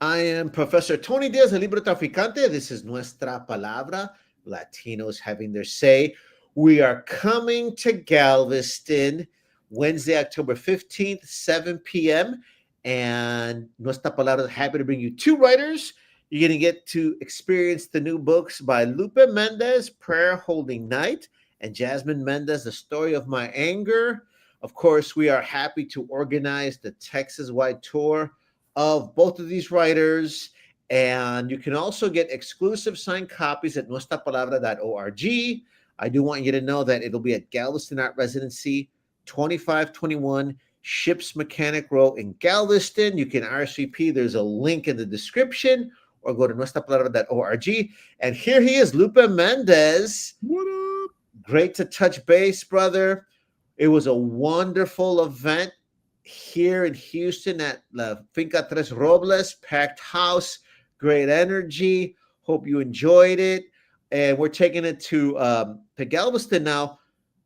I am Professor Tony Diaz, el libro traficante. This is Nuestra Palabra, Latinos having their say. We are coming to Galveston Wednesday, October 15th, 7 p.m. And Nuestra Palabra is happy to bring you two writers. You're going to get to experience the new books by Lupe Mendez, Prayer Holding Night, and Jasminne Mendez, The Story of My Anger. Of course, we are happy to organize the Texas-wide tour of both of these writers. And you can also get exclusive signed copies at nuestrapalabra.org. I do want you to know that it'll be at Galveston Art Residency, 2521 Ships Mechanic Row in Galveston. You can RSVP. There's a link in the description, or go to nuestrapalabra.org. And here he is, Lupe Mendez. What up? Great to touch base, brother. It was a wonderful event here in Houston at La Finca Tres Robles, packed house, great energy. Hope you enjoyed it. And we're taking it to Galveston now.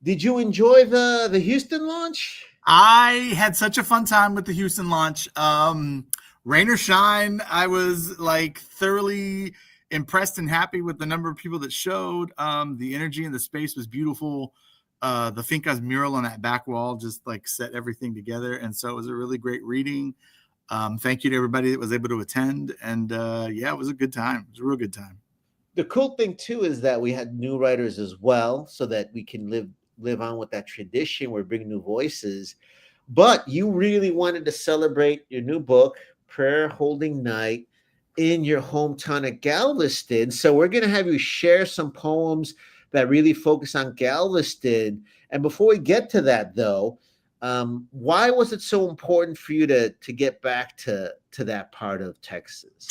Did you enjoy the Houston launch? I had such a fun time with the Houston launch. Rain or shine, I was like thoroughly impressed and happy with the number of people that showed. The energy in the space was beautiful. The Finca's mural on that back wall just like set everything together. And so it was a really great reading. Thank you to everybody that was able to attend. And yeah, it was a good time. It was a real good time. The cool thing too is that we had new writers as well, so that we can live on with that tradition. We're bringing new voices. But you really wanted to celebrate your new book, Prayer Holding Night, in your hometown of Galveston. So we're going to have you share some poems that really focus on Galveston. And before we get to that, though, why was it so important for you to get back to that part of Texas?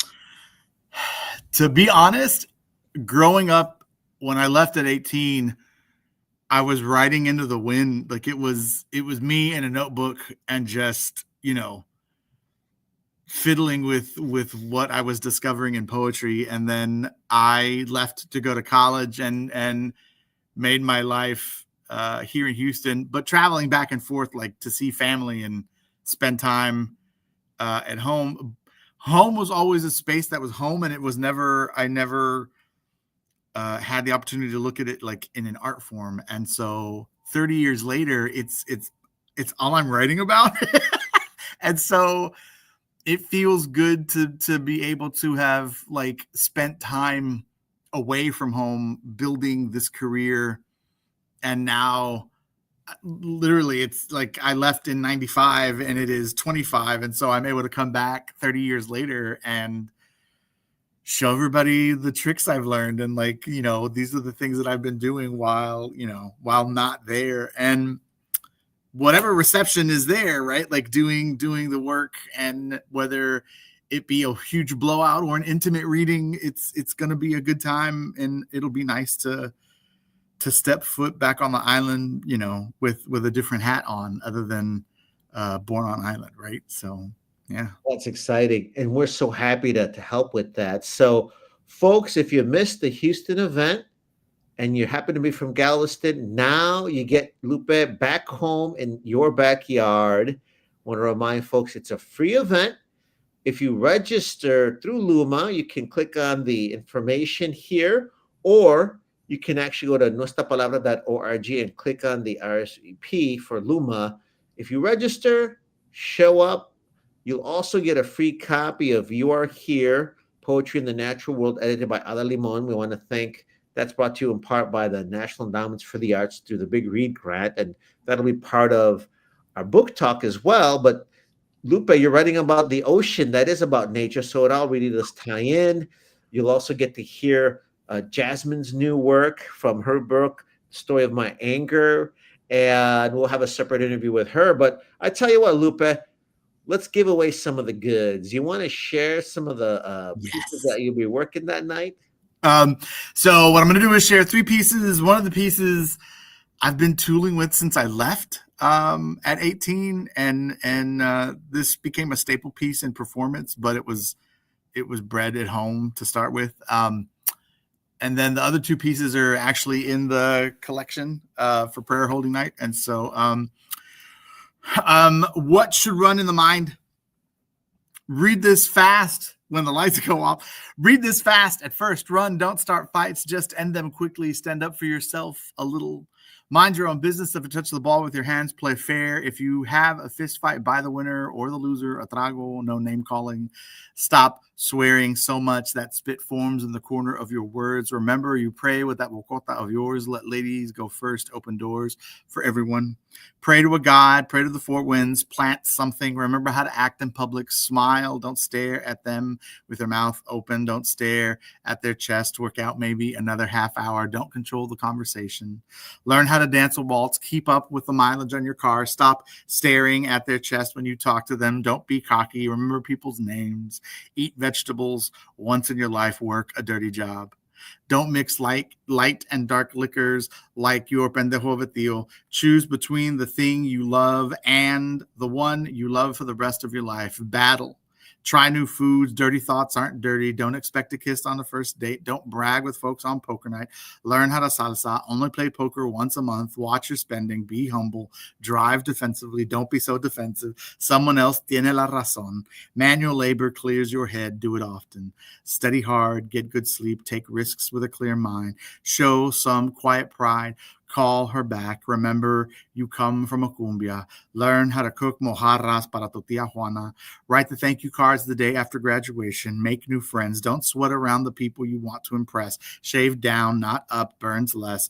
To be honest, growing up, when I left at 18, I was writing into the wind. Like it was me and a notebook and just, fiddling with what I was discovering in poetry. And then I left to go to college and made my life here in Houston, but traveling back and forth, like to see family and spend time at home. Home was always a space that was home. And I never had the opportunity to look at it like in an art form. And so 30 years later, it's all I'm writing about. And so it feels good to be able to have like spent time away from home building this career. And now literally it's like I left in 95 and it is 25. And so I'm able to come back 30 years later and show everybody the tricks I've learned. And like, these are the things that I've been doing while not there. And whatever reception is there, right? Like doing the work, and whether it be a huge blowout or an intimate reading, it's going to be a good time. And it'll be nice to step foot back on the island, with a different hat on other than born on island. Right. So, yeah, that's exciting. And we're so happy to help with that. So folks, if you missed the Houston event, and you happen to be from Galveston, now you get Lupe back home in your backyard. I want to remind folks it's a free event. If you register through Luma, you can click on the information here, or you can actually go to nuestrapalabra.org and click on the RSVP for Luma. If you register, show up. You'll also get a free copy of You Are Here, Poetry in the Natural World, edited by Limon. We want to thank. That's brought to you in part by the National Endowments for the Arts through the Big Read Grant, and that'll be part of our book talk as well. But Lupe, you're writing about the ocean. That is about nature, so it all really does tie in. You'll also get to hear Jasminne's new work from her book, Story of My Anger, and we'll have a separate interview with her. But I tell you what, Lupe, let's give away some of the goods. You want to share some of the pieces that you'll be working that night? So what I'm going to do is share 3 pieces. One of the pieces I've been tooling with since I left at 18, and this became a staple piece in performance, but it was bred at home to start with. And then the other 2 pieces are actually in the collection for Prayer Holding Night. And so what should run in the mind Read this fast when the lights go off. Read this fast at first. Run, don't start fights. Just end them quickly. Stand up for yourself a little. Mind your own business. If you touch the ball with your hands, play fair. If you have a fist fight, buy the winner or the loser. A trago, no name calling. Stop swearing so much that spit forms in the corner of your words. Remember, you pray with that bocota of yours. Let ladies go first. Open doors for everyone. Pray to a god. Pray to the four winds. Plant something. Remember how to act in public. Smile. Don't stare at them with their mouth open. Don't stare at their chest. Work out maybe another half hour. Don't control the conversation. Learn how to dance a waltz. Keep up with the mileage on your car. Stop staring at their chest when you talk to them. Don't be cocky. Remember people's names. Eat vegetables once in your life. Work a dirty job. Don't mix light and dark liquors like your pendejo tío. Choose between the thing you love and the one you love for the rest of your life. Battle. Try new foods. Dirty thoughts aren't dirty. Don't expect a kiss on the first date. Don't brag with folks on poker night. Learn how to salsa. Only play poker once a month. Watch your spending. Be humble. Drive defensively. Don't be so defensive. Someone else tiene la razón. Manual labor clears your head. Do it often. Study hard. Get good sleep. Take risks with a clear mind. Show some quiet pride. Call her back. Remember, you come from a cumbia. Learn how to cook mojarras para tu tía Juana. Write the thank you cards the day after graduation. Make new friends. Don't sweat around the people you want to impress. Shave down, not up. Burns less.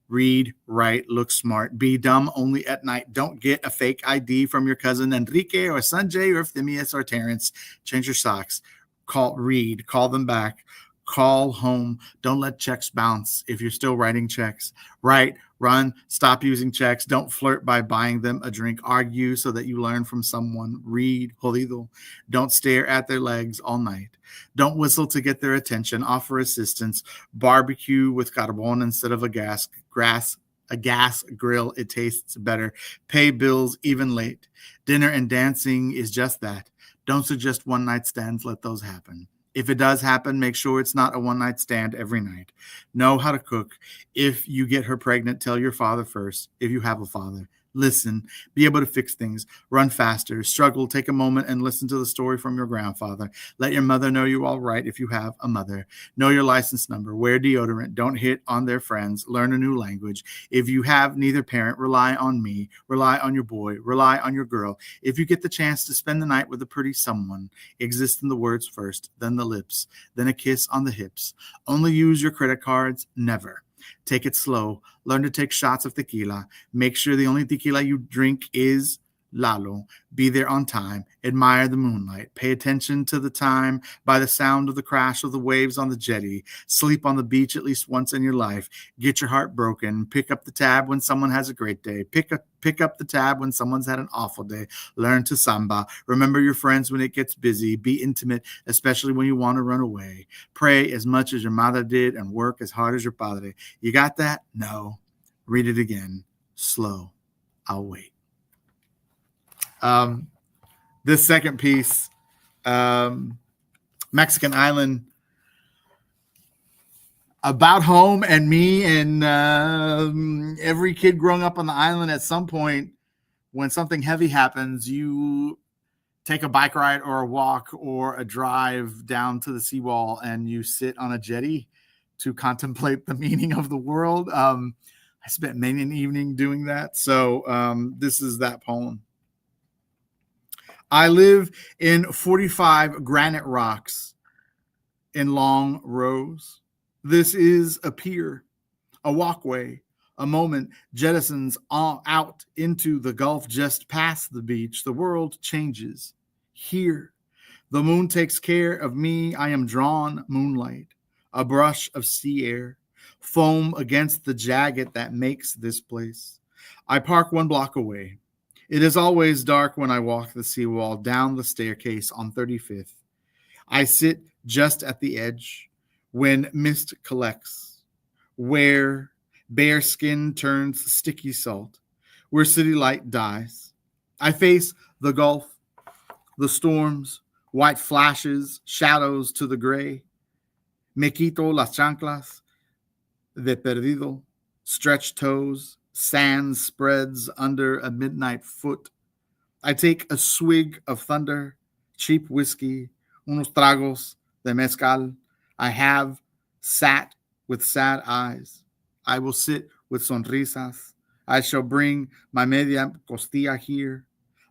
Read, write, look smart. Be dumb only at night. Don't get a fake ID from your cousin Enrique or Sanjay or Phineas or Terrence. Change your socks. Call them back. Call home. Don't let checks bounce if you're still writing checks. Write, run, stop using checks. Don't flirt by buying them a drink. Argue so that you learn from someone. Read, jodido. Don't stare at their legs all night. Don't whistle to get their attention. Offer assistance. Barbecue with carbon instead of a gas grill. It tastes better. Pay bills even late. Dinner and dancing is just that. Don't suggest one-night stands. Let those happen. If it does happen, make sure it's not a one-night stand every night. Know how to cook. If you get her pregnant, tell your father first, if you have a father. Listen, be able to fix things, run faster, struggle, take a moment and listen to the story from your grandfather. Let your mother know you're all right if you have a mother. Know your license number, wear deodorant, don't hit on their friends, learn a new language. If you have neither parent, rely on me, rely on your boy, rely on your girl. If you get the chance to spend the night with a pretty someone, exist in the words first, then the lips, then a kiss on the hips. Only use your credit cards, never. Take it slow. Learn to take shots of tequila. Make sure the only tequila you drink is Lalo. Be there on time. Admire the moonlight. Pay attention to the time by the sound of the crash of the waves on the jetty. Sleep on the beach at least once in your life. Get your heart broken. Pick up the tab when someone has a great day. Pick up the tab when someone's had an awful day. Learn to samba. Remember your friends when it gets busy. Be intimate, especially when you want to run away. Pray as much as your mother did and work as hard as your padre. You got that? No. Read it again. Slow. I'll wait. This second piece, Mexican Island, about home and me and every kid growing up on the island. At some point, when something heavy happens, you take a bike ride or a walk or a drive down to the seawall and you sit on a jetty to contemplate the meaning of the world. I spent many an evening doing that. So this is that poem. I live in 45 granite rocks in long rows. This is a pier, a walkway, a moment jettisons out into the Gulf just past the beach. The world changes here. The moon takes care of me. I am drawn moonlight, a brush of sea air, foam against the jagged that makes this place. I park 1 block away. It is always dark when I walk the seawall down the staircase on 35th. I sit just at the edge when mist collects, where bare skin turns sticky salt, where city light dies. I face the Gulf, the storms, white flashes, shadows to the gray. Me quito las chanclas de perdido, stretched toes, sand spreads under a midnight foot. I take a swig of thunder, cheap whiskey, unos tragos de mezcal. I have sat with sad eyes. I will sit with sonrisas. I shall bring my media costilla here.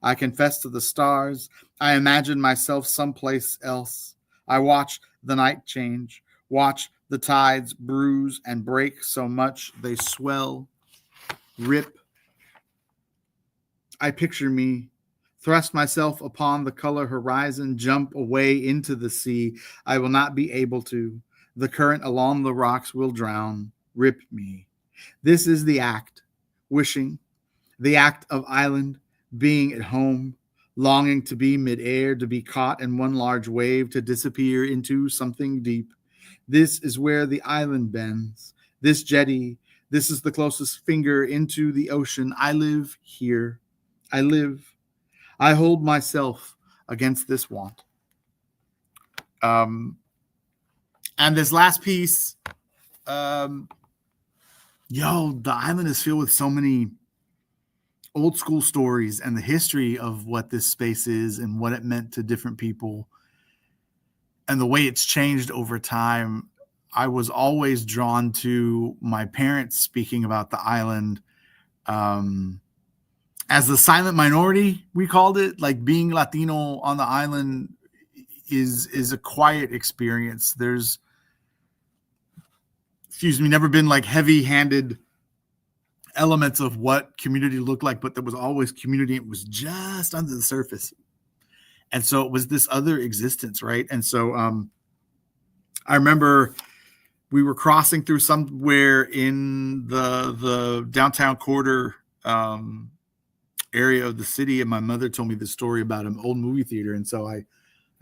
I confess to the stars. I imagine myself someplace else. I watch the night change, watch the tides bruise and break so much they swell, rip. I picture me, thrust myself upon the color horizon, jump away into the sea. I will not be able to. The current along the rocks will drown, rip me. This is the act, wishing, the act of island, being at home, longing to be midair, to be caught in one large wave, to disappear into something deep. This is where the island bends. This jetty, this is the closest finger into the ocean. I live here. I live. I hold myself against this want. And this last piece, the island is filled with so many old school stories and the history of what this space is and what it meant to different people and the way it's changed over time. I was always drawn to my parents speaking about the island as the silent minority, we called it. Like being Latino on the island is a quiet experience. There's, never been like heavy-handed elements of what community looked like, but there was always community. It was just under the surface. And so it was this other existence, right? And so I remember we were crossing through somewhere in the downtown quarter area of the city, and my mother told me this story about an old movie theater. And so I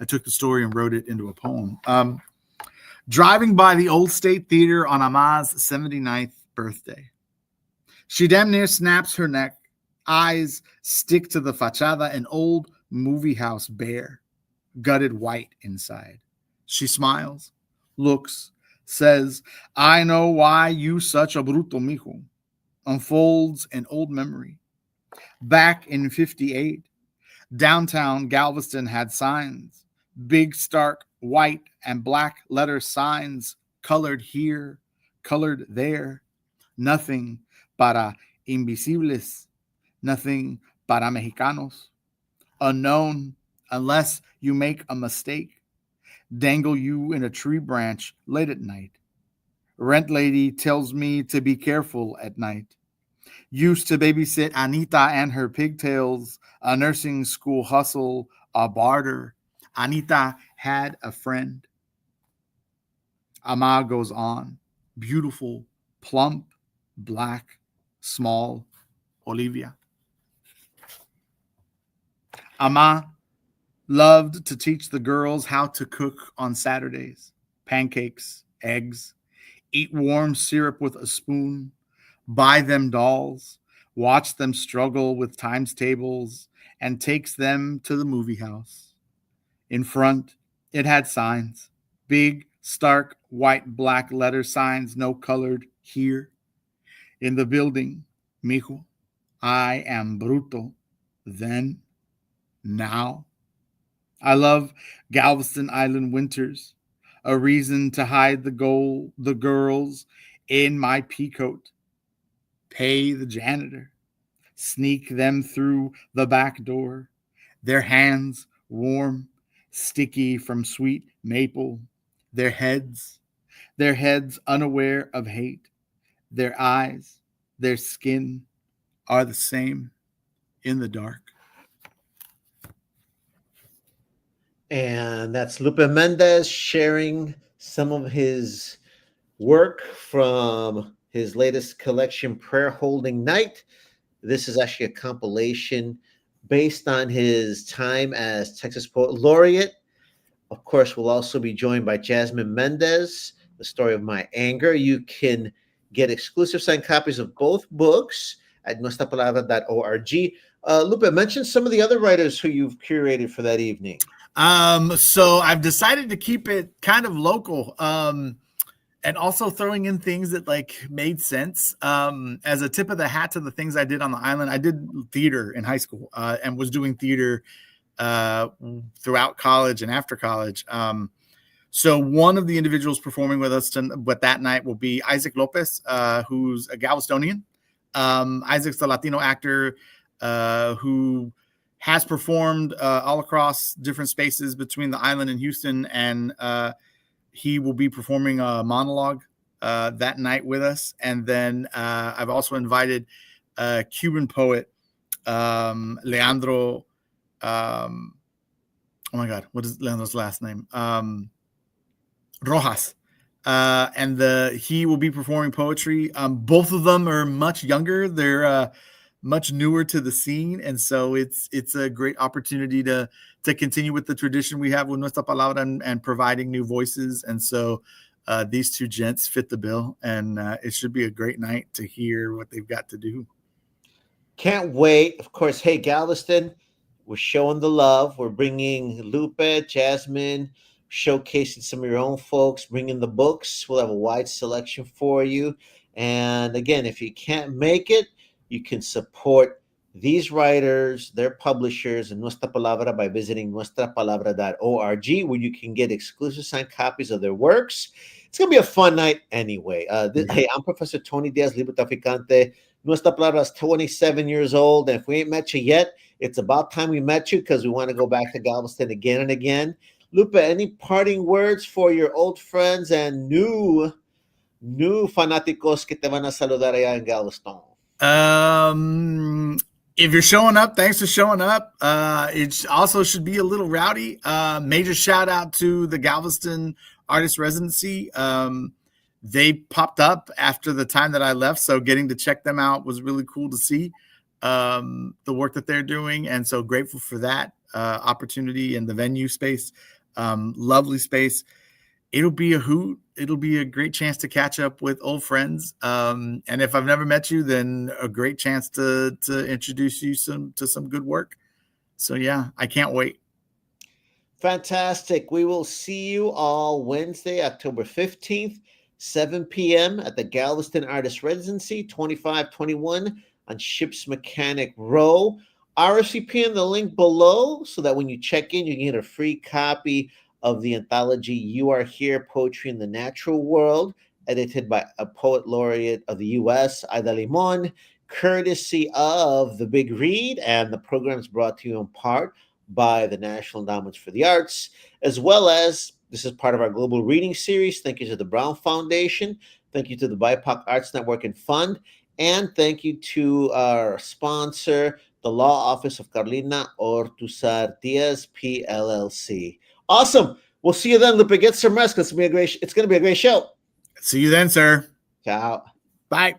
took the story and wrote it into a poem. Driving by the old State Theater on Ama's 79th birthday. She damn near snaps her neck. Eyes stick to the fachada, an old movie house bare, gutted white inside. She smiles, looks, says, I know why you such a bruto, mijo. Unfolds an old memory. Back in 58, downtown Galveston had signs, big, stark, white and black letter signs, colored here, colored there. Nothing para invisibles, nothing para Mexicanos. Unknown unless you make a mistake. Dangle you in a tree branch late at night. Rent lady tells me to be careful at night. Used to babysit Anita and her pigtails, a nursing school hustle, a barter. Anita had a friend. Ama goes on. Beautiful, plump, black, small, Olivia. Ama loved to teach the girls how to cook on Saturdays. Pancakes, eggs, eat warm syrup with a spoon, buy them dolls, watch them struggle with times tables, and takes them to the movie house. In front, it had signs, big, stark, white, black letter signs, no colored here. In the building, mijo, I am bruto, then, now. I love Galveston Island winters, a reason to hide the girls in my peacoat, pay the janitor, sneak them through the back door, their hands warm, sticky from sweet maple, their heads unaware of hate, their eyes, their skin are the same in the dark. And that's Lupe Mendez sharing some of his work from his latest collection, Prayer Holding Night. This is actually a compilation based on his time as Texas Poet Laureate. Of course, we'll also be joined by Jasminne Mendez, The Story of My Anger. You can get exclusive signed copies of both books at nuestrapalabra.org. Lupe, mention some of the other writers who you've curated for that evening. So I've decided to keep it kind of local, and also throwing in things that like made sense. As a tip of the hat to the things I did on the island, I did theater in high school, and was doing theater throughout college and after college. So one of the individuals performing with us that night will be Isaac Lopez, who's a Galvestonian. Isaac's the Latino actor who has performed all across different spaces between the island and Houston, and he will be performing a monologue that night with us. And then I've also invited a Cuban poet, Leandro. Oh my God, what is Leandro's last name? Rojas. And he will be performing poetry. Both of them are much younger. They're much newer to the scene, and so it's a great opportunity to continue with the tradition we have with Nuestra Palabra and providing new voices. And so these two gents fit the bill, and it should be a great night to hear what they've got to do. Can't wait. Of course, hey, Galveston, we're showing the love. We're bringing Lupe, Jasmine, showcasing some of your own folks, bringing the books. We'll have a wide selection for you. And again, if you can't make it, you can support these writers, their publishers, and Nuestra Palabra by visiting nuestrapalabra.org, where you can get exclusive signed copies of their works. It's going to be a fun night anyway. Hey, I'm Professor Tony Diaz, Libro Traficante. Nuestra Palabra is 27 years old, and if we ain't met you yet, it's about time we met you, because we want to go back to Galveston again and again. Lupe, any parting words for your old friends and new fanáticos que te van a saludar allá en Galveston? If you're showing up, thanks for showing up. It also should be a little rowdy. Major shout out to the Galveston Artist Residency. They popped up after the time that I left, so getting to check them out was really cool to see the work that they're doing, and so grateful for that opportunity and the venue space. Lovely space. It'll be a hoot. It'll be a great chance to catch up with old friends. And if I've never met you, then a great chance to introduce you to some good work. So yeah, I can't wait. Fantastic. We will see you all Wednesday, October 15th, 7 p.m. at the Galveston Artist Residency, 2521 on Ship's Mechanic Row. RSVP in the link below so that when you check in, you can get a free copy of the anthology You Are Here, Poetry in the Natural World, edited by a poet laureate of the U.S., Ida Limon, courtesy of The Big Read, and the program is brought to you in part by the National Endowments for the Arts, as well as, this is part of our global reading series. Thank you to the Brown Foundation. Thank you to the BIPOC Arts Network and Fund. And thank you to our sponsor, the Law Office of Carlina Ortuzar Diaz, PLLC. Awesome. We'll see you then, Lupe. Get some rest. It's going to be a great show. See you then, sir. Ciao. Bye.